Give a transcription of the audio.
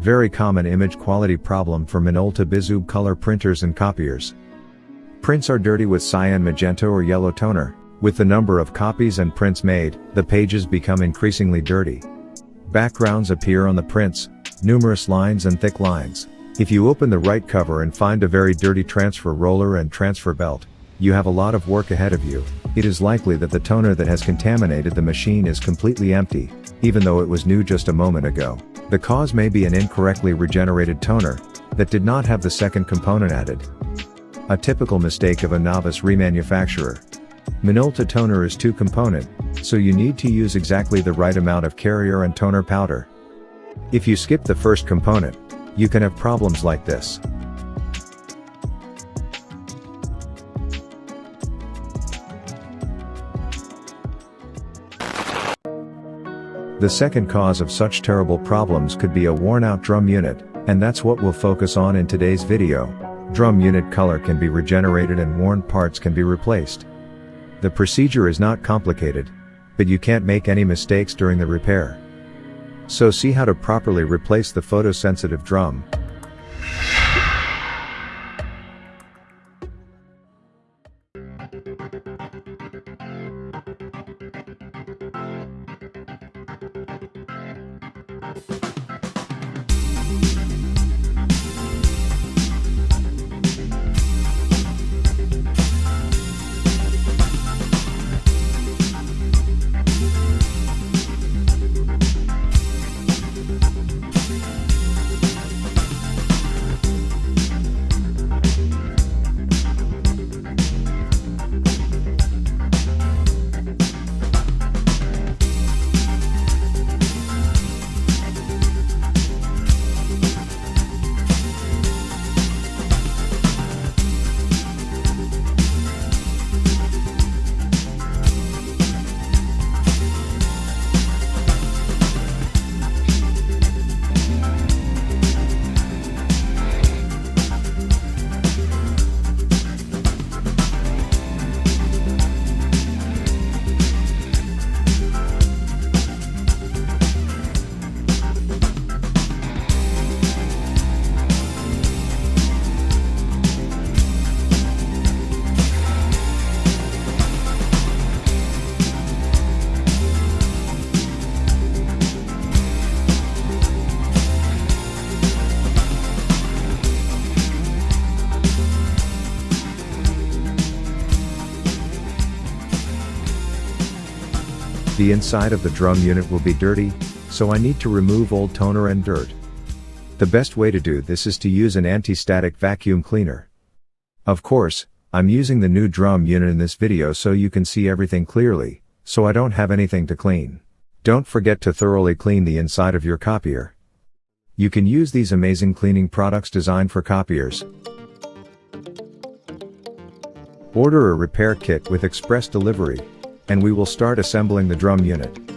Very common image quality problem for Minolta Bizhub color printers and copiers. Prints are dirty with cyan, magenta or yellow toner. With the number of copies and prints made, the pages become increasingly dirty. Backgrounds appear on the prints, numerous lines and thick lines. If you open the right cover and find a very dirty transfer roller and transfer belt, you have a lot of work ahead of you. It is likely that the toner that has contaminated the machine is completely empty, even though it was new just a moment ago. The cause may be an incorrectly regenerated toner that did not have the second component added. A typical mistake of a novice remanufacturer. Minolta toner is two-component, so you need to use exactly the right amount of carrier and toner powder. If you skip the first component, you can have problems like this. The second cause of such terrible problems could be a worn-out drum unit, and that's what we'll focus on in today's video. Drum unit color can be regenerated and worn parts can be replaced. The procedure is not complicated, but you can't make any mistakes during the repair. So see how to properly replace the photosensitive drum. The inside of the drum unit will be dirty, so I need to remove old toner and dirt. The best way to do this is to use an anti-static vacuum cleaner. Of course, I'm using the new drum unit in this video so you can see everything clearly, so I don't have anything to clean. Don't forget to thoroughly clean the inside of your copier. You can use these amazing cleaning products designed for copiers. Order a repair kit with express delivery, and we will start assembling the drum unit.